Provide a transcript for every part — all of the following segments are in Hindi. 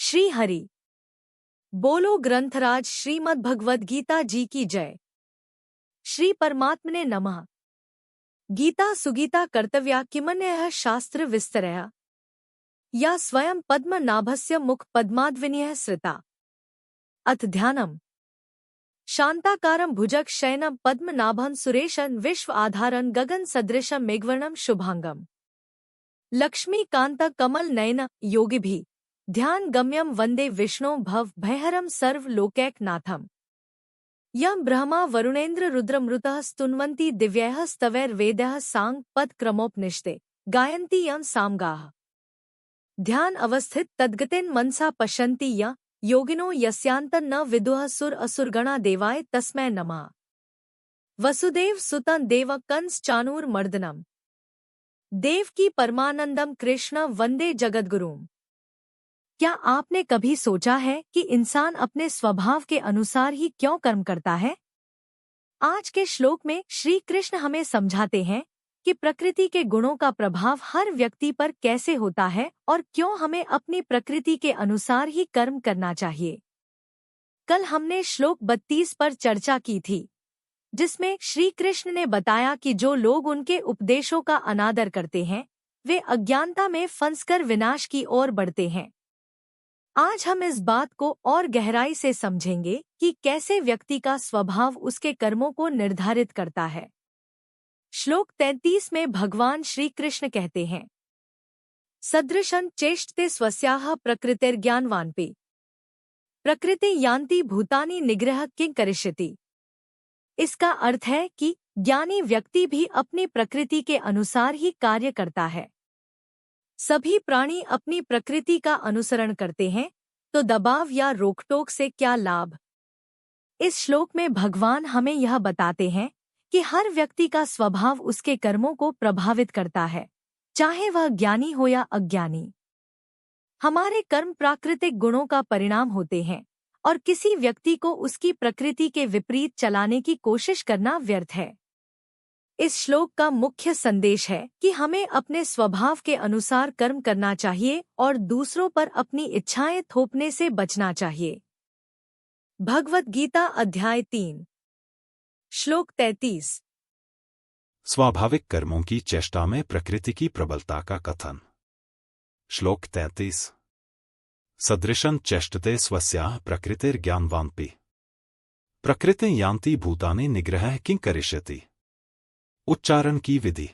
श्री हरि बोलो ग्रंथराज श्रीमद् भगवद गीता जी की जय। श्री परमात्मने नमः। गीता सुगीता कर्तव्या किमन्यः शास्त्र विस्तरया या स्वयं पद्मनाभस्य मुख पद्माद्विनीयः श्रिता। अथ ध्यानम्। शांताकारं भुजग शयनं पद्मनाभं सुरेशं विश्व आधारं गगन सदृशं मेघवर्णं शुभांगम् लक्ष्मीकांत कमल नयन योगिभिः ध्यान गम्यम वंदे विष्णु भव भयहरम सर्व लोकैकनाथम। यम ब्रह्मा वरुणेन्द्र रुद्रमृतः स्तुन्वन्ति दिव्यैः स्तवैर्वेदैः सांग पद क्रमोपनिषदे गायन्ति यं सामगाः। ध्यान अवस्थित तद्गतेन मनसा पश्यन्ति य योगिनो यस्यान्तं न विदुः सुर असुरगणा देवाय तस्मै नमः। वसुदेव सुतं देव कंस चाणूर मर्दनम देवकी परमानंदम कृष्ण वंदे जगद्गुरुम। क्या आपने कभी सोचा है कि इंसान अपने स्वभाव के अनुसार ही क्यों कर्म करता है? आज के श्लोक में श्री कृष्ण हमें समझाते हैं कि प्रकृति के गुणों का प्रभाव हर व्यक्ति पर कैसे होता है और क्यों हमें अपनी प्रकृति के अनुसार ही कर्म करना चाहिए। कल हमने श्लोक 32 पर चर्चा की थी, जिसमें श्री कृष्ण ने बताया कि जो लोग उनके उपदेशों का अनादर करते हैं वे अज्ञानता में फंसकर विनाश की ओर बढ़ते हैं। आज हम इस बात को और गहराई से समझेंगे कि कैसे व्यक्ति का स्वभाव उसके कर्मों को निर्धारित करता है। श्लोक 33 में भगवान श्री कृष्ण कहते हैं, सदृशं चेष्टते स्वस्याः प्रकृतिर्ज्ञानवानपि प्रकृति यान्ति भूतानि निग्रह किं करिष्यति। इसका अर्थ है कि ज्ञानी व्यक्ति भी अपनी प्रकृति के अनुसार ही कार्य करता है। सभी प्राणी अपनी प्रकृति का अनुसरण करते हैं, तो दबाव या रोकटोक से क्या लाभ। इस श्लोक में भगवान हमें यह बताते हैं कि हर व्यक्ति का स्वभाव उसके कर्मों को प्रभावित करता है, चाहे वह ज्ञानी हो या अज्ञानी। हमारे कर्म प्राकृतिक गुणों का परिणाम होते हैं और किसी व्यक्ति को उसकी प्रकृति के विपरीत चलाने की कोशिश करना व्यर्थ है। इस श्लोक का मुख्य संदेश है कि हमें अपने स्वभाव के अनुसार कर्म करना चाहिए और दूसरों पर अपनी इच्छाएं थोपने से बचना चाहिए। भगवद गीता अध्याय 3 श्लोक 33। स्वाभाविक कर्मों की चेष्टा में प्रकृति की प्रबलता का कथन। श्लोक 33। सदृशं चेष्टते स्वस्याः प्रकृतिर्ज्ञानवानपि प्रकृतिं यान्ति भूतानि निग्रह किं करिष्यति। उच्चारण की विधि।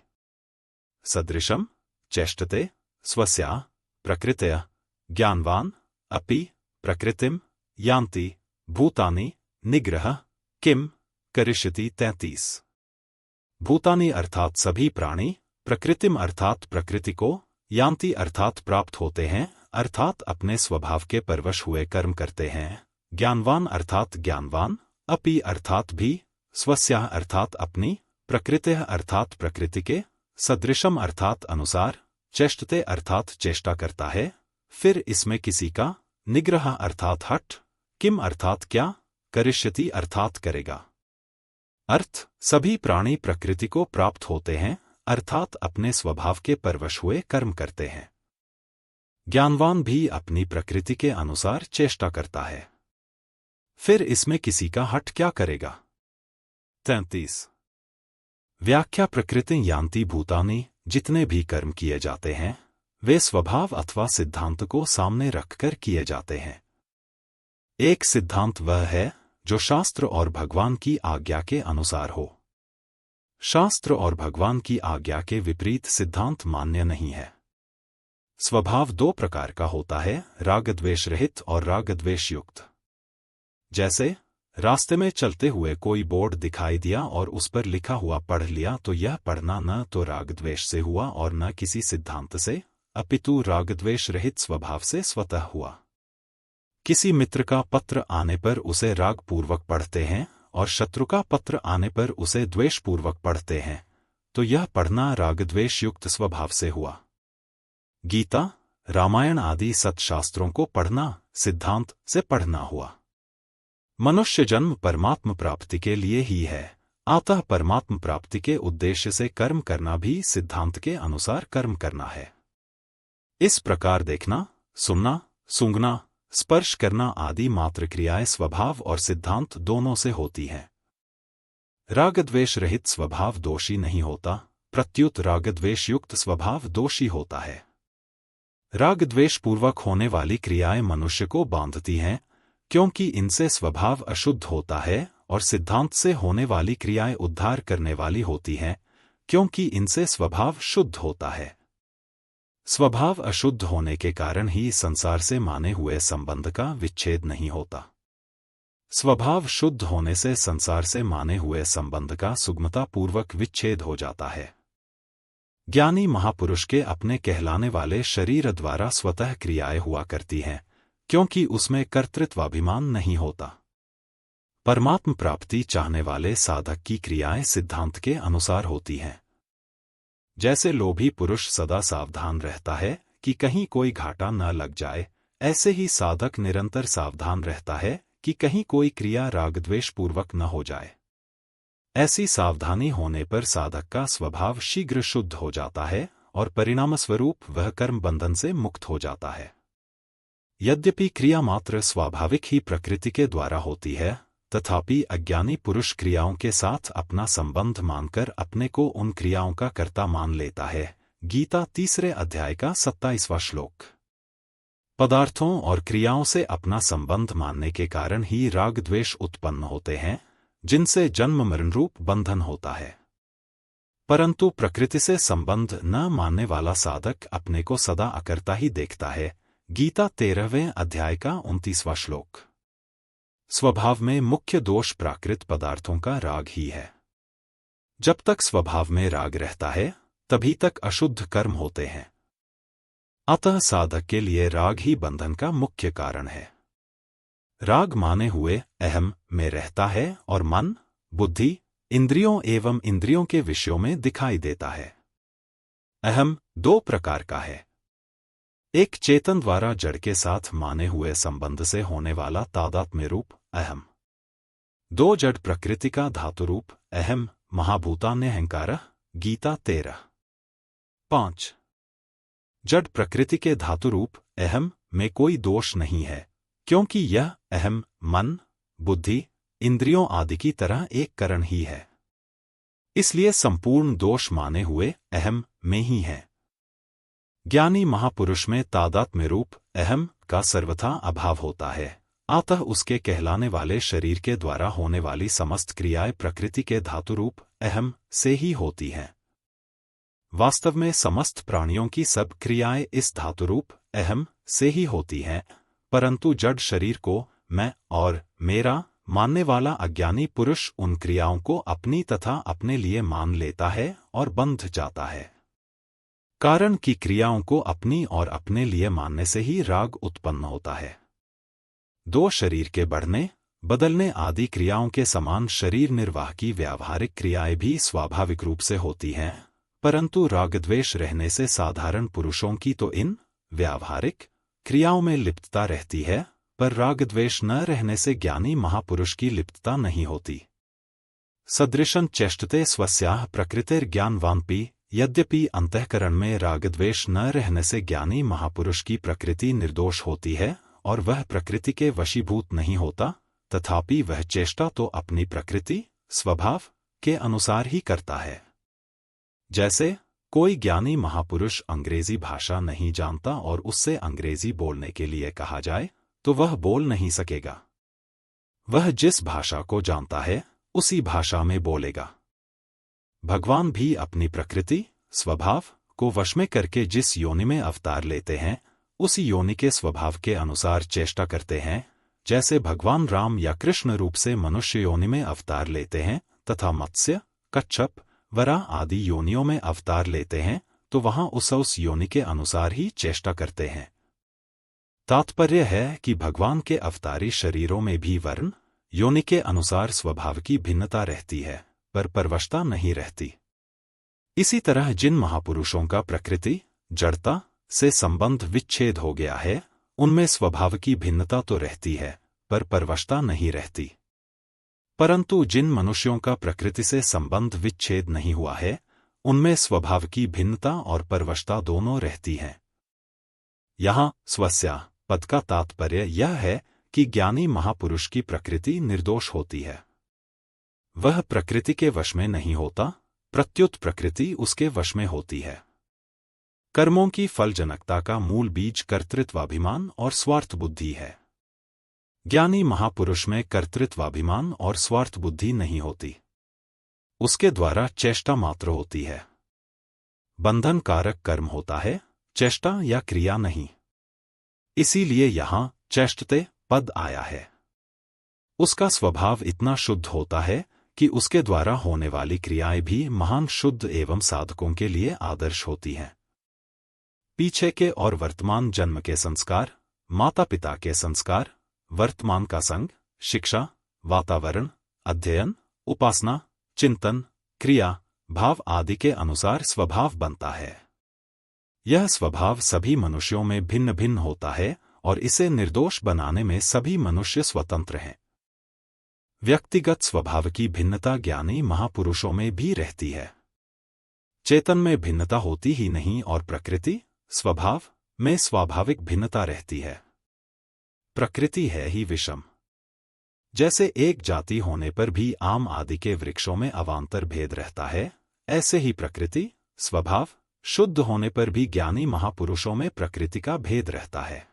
सदृशम चेष्टते स्वस्याः प्रकृतयः ज्ञानवान अपि प्रकृतिम यान्ति भूतानि निग्रह किम करिष्यति। 33। भूतानि अर्थात सभी प्राणी, प्रकृतिम अर्थात प्रकृति को, यान्ति अर्थात प्राप्त होते हैं, अर्थात अपने स्वभाव के परवश हुए कर्म करते हैं, ज्ञानवान अर्थात ज्ञानवान, अपि अर्थात भी, स्वस्याः अर्थात अपनी, प्रकृति अर्थात प्रकृति के, सदृशम अर्थात अनुसार, चेष्टते अर्थात चेष्टा करता है, फिर इसमें किसी का, निग्रह अर्थात हठ, किम अर्थात क्या, करिष्यति अर्थात करेगा। अर्थ सभी प्राणी प्रकृति को प्राप्त होते हैं, अर्थात अपने स्वभाव के परवश हुए कर्म करते हैं। ज्ञानवान भी अपनी प्रकृति के अनुसार चेष्टा करता है, फिर इसमें किसी का हठ क्या करेगा। 33। व्याख्या। प्रकृति यान्ति भूतानि, जितने भी कर्म किए जाते हैं वे स्वभाव अथवा सिद्धांत को सामने रखकर किए जाते हैं। एक सिद्धांत वह है जो शास्त्र और भगवान की आज्ञा के अनुसार हो। शास्त्र और भगवान की आज्ञा के विपरीत सिद्धांत मान्य नहीं है। स्वभाव दो प्रकार का होता है, राग द्वेष रहित और राग द्वेष युक्त। जैसे रास्ते में चलते हुए कोई बोर्ड दिखाई दिया और उस पर लिखा हुआ पढ़ लिया तो यह पढ़ना न तो राग द्वेष से हुआ और न किसी सिद्धांत से, अपितु राग द्वेष रहित स्वभाव से स्वतः हुआ। किसी मित्र का पत्र आने पर उसे राग पूर्वक पढ़ते हैं और शत्रु का पत्र आने पर उसे द्वेष पूर्वक पढ़ते हैं, तो यह पढ़ना राग द्वेष युक्त स्वभाव से हुआ। गीता, रामायण आदि सत्शास्त्रों को पढ़ना सिद्धांत से पढ़ना हुआ। मनुष्य जन्म परमात्म प्राप्ति के लिए ही है, अतः परमात्म प्राप्ति के उद्देश्य से कर्म करना भी सिद्धांत के अनुसार कर्म करना है। इस प्रकार देखना, सुनना, सूंघना, स्पर्श करना आदि मात्र क्रियाएं स्वभाव और सिद्धांत दोनों से होती हैं। रागद्वेष रहित स्वभाव दोषी नहीं होता, प्रत्युत रागद्वेष युक्त स्वभाव दोषी होता है। रागद्वेष पूर्वक होने वाली क्रियाएं मनुष्य को बांधती हैं, क्योंकि इनसे स्वभाव अशुद्ध होता है, और सिद्धांत से होने वाली क्रियाएं उद्धार करने वाली होती हैं, क्योंकि इनसे स्वभाव शुद्ध होता है। स्वभाव अशुद्ध होने के कारण ही संसार से माने हुए संबंध का विच्छेद नहीं होता। स्वभाव शुद्ध होने से संसार से माने हुए संबंध का सुगमता पूर्वक विच्छेद हो जाता है। ज्ञानी महापुरुष के अपने कहलाने वाले शरीर द्वारा स्वतः क्रियाएं हुआ करती हैं, क्योंकि उसमें कर्तृत्वाभिमान नहीं होता। परमात्म प्राप्ति चाहने वाले साधक की क्रियाएं सिद्धांत के अनुसार होती हैं। जैसे लोभी पुरुष सदा सावधान रहता है कि कहीं कोई घाटा न लग जाए, ऐसे ही साधक निरंतर सावधान रहता है कि कहीं कोई क्रिया रागद्वेष पूर्वक न हो जाए। ऐसी सावधानी होने पर साधक का स्वभाव शीघ्र शुद्ध हो जाता है और परिणामस्वरूप वह कर्म बंधन से मुक्त हो जाता है। यद्यपि क्रिया मात्र स्वाभाविक ही प्रकृति के द्वारा होती है, तथापि अज्ञानी पुरुष क्रियाओं के साथ अपना संबंध मानकर अपने को उन क्रियाओं का कर्ता मान लेता है। गीता 3 अध्याय का 27वां श्लोक। पदार्थों और क्रियाओं से अपना संबंध मानने के कारण ही राग द्वेष उत्पन्न होते हैं, जिनसे जन्म मरण रूप बंधन होता है। परंतु प्रकृति से संबंध न मानने वाला साधक अपने को सदा अकर्ता ही देखता है। गीता 13वें अध्याय का 29वां श्लोक। स्वभाव में मुख्य दोष प्राकृत पदार्थों का राग ही है। जब तक स्वभाव में राग रहता है, तभी तक अशुद्ध कर्म होते हैं। अतः साधक के लिए राग ही बंधन का मुख्य कारण है। राग माने हुए अहम में रहता है और मन, बुद्धि, इंद्रियों एवं इंद्रियों के विषयों में दिखाई देता है। अहम 2 प्रकार का है। एक चेतन द्वारा जड़ के साथ माने हुए संबंध से होने वाला तादात्म्य रूप अहम। 2 जड़ प्रकृति का धातु रूप अहम महाभूतान्यहंकारः। गीता 13। 5 जड़ प्रकृति के धातु रूप अहम में कोई दोष नहीं है, क्योंकि यह अहम मन, बुद्धि, इंद्रियों आदि की तरह एक करण ही है। इसलिए संपूर्ण दोष माने हुए अहम में ही है। ज्ञानी महापुरुष में तादात्म्य रूप अहम का सर्वथा अभाव होता है, अतः उसके कहलाने वाले शरीर के द्वारा होने वाली समस्त क्रियाएं प्रकृति के धातु रूप अहम से ही होती हैं। वास्तव में समस्त प्राणियों की सब क्रियाएं इस धातु रूप अहम से ही होती हैं, परंतु जड़ शरीर को मैं और मेरा मानने वाला अज्ञानी पुरुष उन क्रियाओं को अपनी तथा अपने लिए मान लेता है और बंध जाता है। कारण कि क्रियाओं को अपनी और अपने लिए मानने से ही राग उत्पन्न होता है। 2 शरीर के बढ़ने, बदलने आदि क्रियाओं के समान शरीर निर्वाह की व्यावहारिक क्रियाएं भी स्वाभाविक रूप से होती हैं, परंतु रागद्वेष रहने से साधारण पुरुषों की तो इन व्यावहारिक क्रियाओं में लिप्तता रहती है, पर रागद्वेष न रहने से ज्ञानी महापुरुष की लिप्तता नहीं होती। सदृशं चेष्टते स्वस्याः प्रकृतिर्ज्ञानवानपि। यद्यपि अंतःकरण में रागद्वेष न रहने से ज्ञानी महापुरुष की प्रकृति निर्दोष होती है और वह प्रकृति के वशीभूत नहीं होता, तथापि वह चेष्टा तो अपनी प्रकृति स्वभाव के अनुसार ही करता है। जैसे कोई ज्ञानी महापुरुष अंग्रेजी भाषा नहीं जानता और उससे अंग्रेजी बोलने के लिए कहा जाए तो वह बोल नहीं सकेगा। वह जिस भाषा को जानता है उसी भाषा में बोलेगा। भगवान भी अपनी प्रकृति स्वभाव को वश में करके जिस योनि में अवतार लेते हैं, उसी योनि के स्वभाव के अनुसार चेष्टा करते हैं। जैसे भगवान राम या कृष्ण रूप से मनुष्य योनि में अवतार लेते हैं तथा मत्स्य, कच्छप, वराह आदि योनियों में अवतार लेते हैं, तो वहां उस योनि के अनुसार ही चेष्टा करते हैं। तात्पर्य है कि भगवान के अवतारी शरीरों में भी वर्ण योनि के अनुसार स्वभाव की भिन्नता रहती है, पर परवशता नहीं रहती। इसी तरह जिन महापुरुषों का प्रकृति जड़ता से संबंध विच्छेद हो गया है, उनमें स्वभाव की भिन्नता तो रहती है, पर परवशता नहीं रहती। परंतु जिन मनुष्यों का प्रकृति से संबंध विच्छेद नहीं हुआ है, उनमें स्वभाव की भिन्नता और परवशता दोनों रहती हैं। यहाँ स्वस्या पद का तात्पर्य यह है कि ज्ञानी महापुरुष की प्रकृति निर्दोष होती है। वह प्रकृति के वश में नहीं होता, प्रत्युत प्रकृति उसके वश में होती है। कर्मों की फलजनकता का मूल बीज कर्तृत्वाभिमान और स्वार्थ बुद्धि है। ज्ञानी महापुरुष में कर्तृत्वाभिमान और स्वार्थ बुद्धि नहीं होती। उसके द्वारा चेष्टा मात्र होती है। बंधन कारक कर्म होता है, चेष्टा या क्रिया नहीं। इसीलिए यहां चेष्टते पद आया है। उसका स्वभाव इतना शुद्ध होता है कि उसके द्वारा होने वाली क्रियाएं भी महान शुद्ध एवं साधकों के लिए आदर्श होती हैं। पीछे के और वर्तमान जन्म के संस्कार, माता पिता के संस्कार, वर्तमान का संग, शिक्षा, वातावरण, अध्ययन, उपासना, चिंतन, क्रिया, भाव आदि के अनुसार स्वभाव बनता है। यह स्वभाव सभी मनुष्यों में भिन्न भिन्न होता है और इसे निर्दोष बनाने में सभी मनुष्य स्वतंत्र हैं। व्यक्तिगत स्वभाव की भिन्नता ज्ञानी महापुरुषों में भी रहती है। चेतन में भिन्नता होती ही नहीं और प्रकृति, स्वभाव में स्वाभाविक भिन्नता रहती है। प्रकृति है ही विषम। जैसे एक जाति होने पर भी आम आदि के वृक्षों में अवांतर भेद रहता है, ऐसे ही प्रकृति, स्वभाव शुद्ध होने पर भी ज्ञानी महापुरुषों में प्रकृति का भेद रहता है।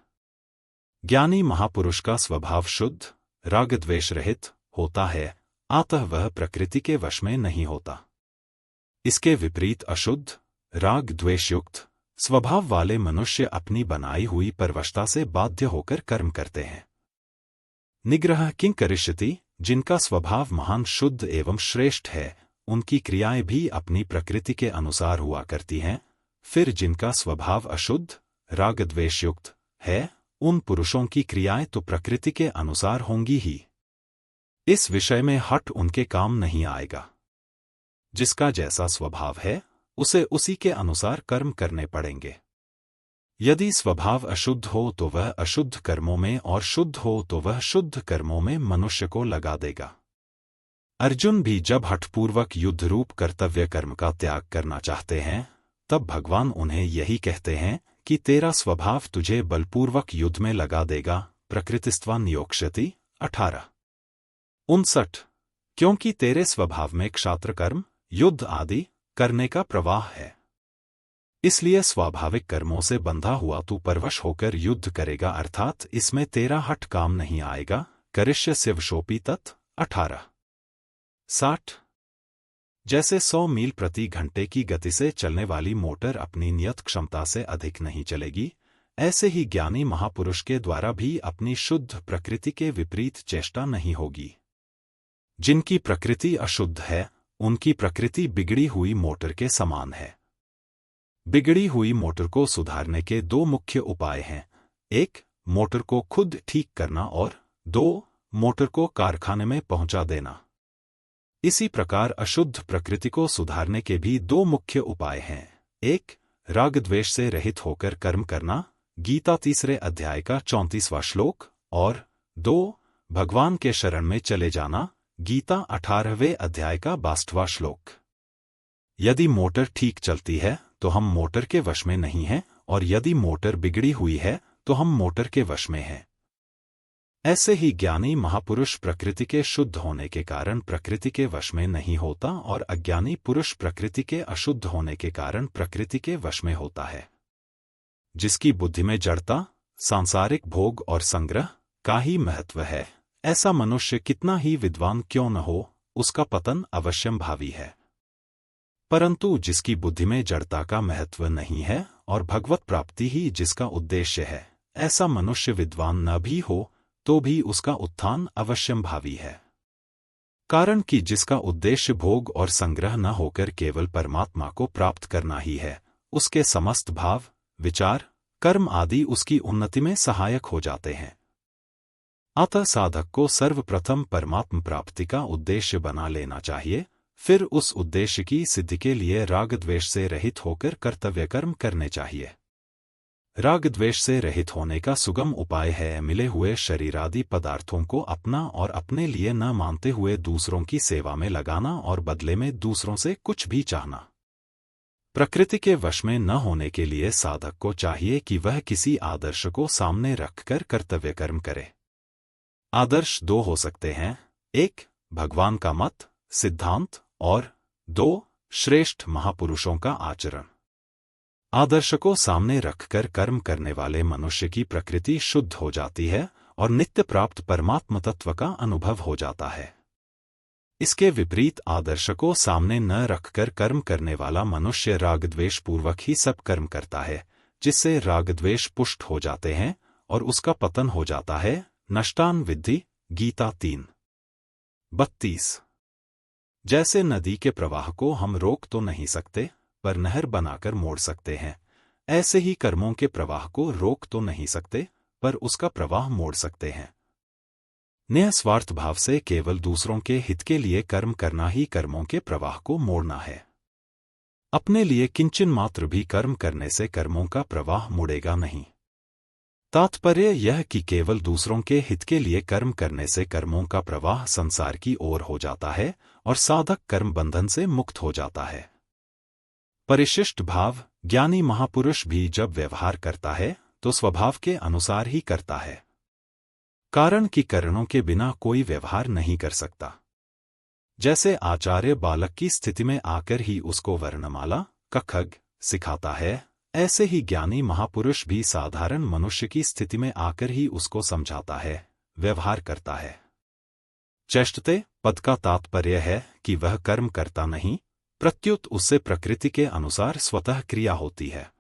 ज्ञानी महापुरुष का स्वभाव शुद्ध, राग द्वेष रहित होता है, अतः वह प्रकृति के वश में नहीं होता। इसके विपरीत अशुद्ध, राग द्वेषयुक्त स्वभाव वाले मनुष्य अपनी बनाई हुई परवशता से बाध्य होकर कर्म करते हैं। निग्रह किं करिष्यति, जिनका स्वभाव महान शुद्ध एवं श्रेष्ठ है, उनकी क्रियाएं भी अपनी प्रकृति के अनुसार हुआ करती हैं। फिर जिनका स्वभाव अशुद्ध, राग द्वेषयुक्त है, उन पुरुषों की क्रियाएं तो प्रकृति के अनुसार होंगी ही। इस विषय में हठ उनके काम नहीं आएगा। जिसका जैसा स्वभाव है, उसे उसी के अनुसार कर्म करने पड़ेंगे। यदि स्वभाव अशुद्ध हो तो वह अशुद्ध कर्मों में और शुद्ध हो तो वह शुद्ध कर्मों में मनुष्य को लगा देगा। अर्जुन भी जब हठपूर्वक युद्ध रूप कर्तव्य कर्म का त्याग करना चाहते हैं, तब भगवान उन्हें यही कहते हैं कि तेरा स्वभाव तुझे बलपूर्वक युद्ध में लगा देगा। प्रकृतिस्त्वा नियोक्ष्यति 18:59। क्योंकि तेरे स्वभाव में क्षात्र कर्म, युद्ध आदि करने का प्रवाह है। इसलिए स्वाभाविक कर्मों से बंधा हुआ तू परवश होकर युद्ध करेगा, अर्थात इसमें तेरा हठ काम नहीं आएगा। करिष्यस्य वशोऽपि तत् 18:60। जैसे 100 मील प्रति घंटे की गति से चलने वाली मोटर अपनी नियत क्षमता से अधिक नहीं चलेगी, ऐसे ही ज्ञानी महापुरुष के द्वारा भी अपनी शुद्ध प्रकृति के विपरीत चेष्टा नहीं होगी। जिनकी प्रकृति अशुद्ध है, उनकी प्रकृति बिगड़ी हुई मोटर के समान है। बिगड़ी हुई मोटर को सुधारने के दो मुख्य उपाय हैं। 1. मोटर को खुद ठीक करना और 2. मोटर को कारखाने में पहुंचा देना। इसी प्रकार अशुद्ध प्रकृति को सुधारने के भी दो मुख्य उपाय हैं। 1. राग द्वेष से रहित होकर कर्म करना, गीता 3 अध्याय का 34वां श्लोक, और 2. भगवान के शरण में चले जाना, गीता 18वें अध्याय का 62वां श्लोक। यदि मोटर ठीक चलती है तो हम मोटर के वश में नहीं हैं, और यदि मोटर बिगड़ी हुई है तो हम मोटर के वश में हैं। ऐसे ही ज्ञानी महापुरुष प्रकृति के शुद्ध होने के कारण प्रकृति के वश में नहीं होता और अज्ञानी पुरुष प्रकृति के अशुद्ध होने के कारण प्रकृति के वश में होता है। जिसकी बुद्धि में जड़ता, सांसारिक भोग और संग्रह का ही महत्व है, ऐसा मनुष्य कितना ही विद्वान क्यों न हो, उसका पतन अवश्यंभावी है। परंतु जिसकी बुद्धि में जड़ता का महत्व नहीं है और भगवत प्राप्ति ही जिसका उद्देश्य है, ऐसा मनुष्य विद्वान न भी हो तो भी उसका उत्थान अवश्यंभावी है। कारण कि जिसका उद्देश्य भोग और संग्रह न होकर केवल परमात्मा को प्राप्त करना ही है, उसके समस्त भाव, विचार, कर्म आदि उसकी उन्नति में सहायक हो जाते हैं। अतः साधक को सर्वप्रथम परमात्म प्राप्ति का उद्देश्य बना लेना चाहिए, फिर उस उद्देश्य की सिद्धि के लिए राग द्वेष से रहित होकर कर्तव्य कर्म करने चाहिए। राग द्वेष से रहित होने का सुगम उपाय है मिले हुए शरीरादि पदार्थों को अपना और अपने लिए न मानते हुए दूसरों की सेवा में लगाना और बदले में दूसरों से कुछ भी चाहना। प्रकृति के वश में न होने के लिए साधक को चाहिए कि वह किसी आदर्श को सामने रखकर कर्तव्य कर्म करे। आदर्श दो हो सकते हैं, एक भगवान का मत, सिद्धांत, और दो श्रेष्ठ महापुरुषों का आचरण। आदर्श को सामने रखकर कर्म करने वाले मनुष्य की प्रकृति शुद्ध हो जाती है और नित्य प्राप्त परमात्म तत्व का अनुभव हो जाता है। इसके विपरीत आदर्श को सामने न रखकर कर्म करने वाला मनुष्य रागद्वेष पूर्वक ही सब कर्म करता है, जिससे रागद्वेष पुष्ट हो जाते हैं और उसका पतन हो जाता है। नष्टान विद्धि, गीता 3:32। जैसे नदी के प्रवाह को हम रोक तो नहीं सकते, पर नहर बनाकर मोड़ सकते हैं, ऐसे ही कर्मों के प्रवाह को रोक तो नहीं सकते, पर उसका प्रवाह मोड़ सकते हैं। निस्वार्थ भाव से केवल दूसरों के हित के लिए कर्म करना ही कर्मों के प्रवाह को मोड़ना है। अपने लिए किंचन मात्र भी कर्म करने से कर्मों का प्रवाह मुड़ेगा नहीं। तात्पर्य यह कि केवल दूसरों के हित के लिए कर्म करने से कर्मों का प्रवाह संसार की ओर हो जाता है और साधक कर्म बंधन से मुक्त हो जाता है। परिशिष्ट भाव, ज्ञानी महापुरुष भी जब व्यवहार करता है तो स्वभाव के अनुसार ही करता है, कारण कि कारणों के बिना कोई व्यवहार नहीं कर सकता। जैसे आचार्य बालक की स्थिति में आकर ही उसको वर्णमाला कखग सिखाता है, ऐसे ही ज्ञानी महापुरुष भी साधारण मनुष्य की स्थिति में आकर ही उसको समझाता है, व्यवहार करता है। चेष्टते पद का तात्पर्य है कि वह कर्म करता नहीं, प्रत्युत उससे प्रकृति के अनुसार स्वतः क्रिया होती है।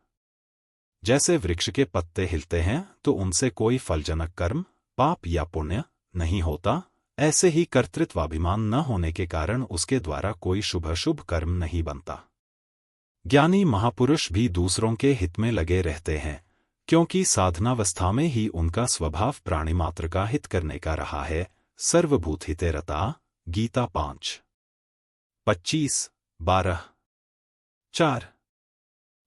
जैसे वृक्ष के पत्ते हिलते हैं तो उनसे कोई फलजनक कर्म, पाप या पुण्य नहीं होता, ऐसे ही कर्तृत्वाभिमान न होने के कारण उसके द्वारा कोई शुभ कर्म नहीं बनता। ज्ञानी महापुरुष भी दूसरों के हित में लगे रहते हैं, क्योंकि साधनावस्था में ही उनका स्वभाव प्राणी मात्र का हित करने का रहा है। सर्वभूत हिते रता, गीता 5:25-12:4।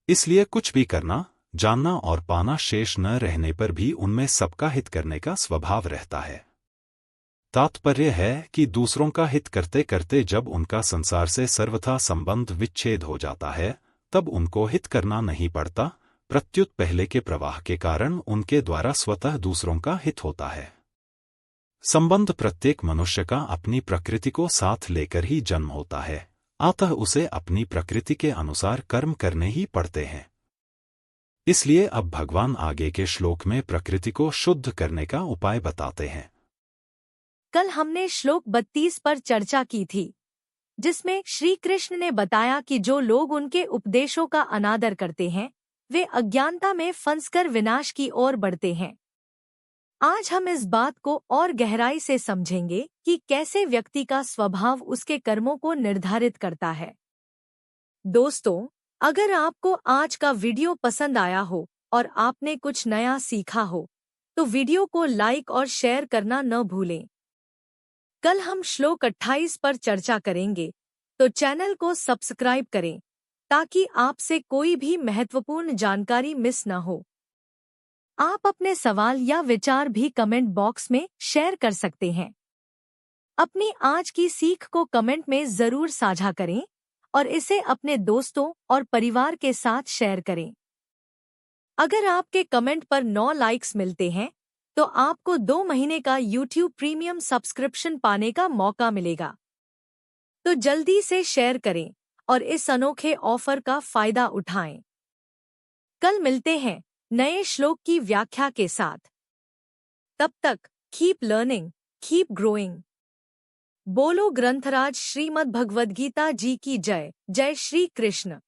इसलिए कुछ भी करना, जानना और पाना शेष न रहने पर भी उनमें सबका हित करने का स्वभाव रहता है। तात्पर्य है कि दूसरों का हित करते करते जब उनका संसार से सर्वथा संबंध विच्छेद हो जाता है, तब उनको हित करना नहीं पड़ता, प्रत्युत पहले के प्रवाह के कारण उनके द्वारा स्वतः दूसरों का हित होता है। संबंध प्रत्येक मनुष्य का अपनी प्रकृति को साथ लेकर ही जन्म होता है, अतः उसे अपनी प्रकृति के अनुसार कर्म करने ही पड़ते हैं। इसलिए अब भगवान आगे के श्लोक में प्रकृति को शुद्ध करने का उपाय बताते हैं। कल हमने श्लोक 32 पर चर्चा की थी, जिसमें श्री कृष्ण ने बताया कि जो लोग उनके उपदेशों का अनादर करते हैं, वे अज्ञानता में फंसकर विनाश की ओर बढ़ते हैं। आज हम इस बात को और गहराई से समझेंगे कि कैसे व्यक्ति का स्वभाव उसके कर्मों को निर्धारित करता है। दोस्तों, अगर आपको आज का वीडियो पसंद आया हो और आपने कुछ नया सीखा हो, तो वीडियो को लाइक और शेयर करना न भूलें। कल हम श्लोक 28 पर चर्चा करेंगे, तो चैनल को सब्सक्राइब करें ताकि आपसे कोई भी महत्वपूर्ण जानकारी मिस न हो। आप अपने सवाल या विचार भी कमेंट बॉक्स में शेयर कर सकते हैं। अपनी आज की सीख को कमेंट में जरूर साझा करें और इसे अपने दोस्तों और परिवार के साथ शेयर करें। अगर आपके कमेंट पर 9 लाइक्स मिलते हैं, तो आपको 2 महीने का YouTube प्रीमियम सब्सक्रिप्शन पाने का मौका मिलेगा। तो जल्दी से शेयर करें और इस अनोखे ऑफर का फायदा उठाएं। कल मिलते हैं नए श्लोक की व्याख्या के साथ। तब तक कीप लर्निंग, कीप ग्रोइंग। बोलो ग्रंथराज श्रीमद् भगवद गीता जी की जय। जय श्री कृष्ण।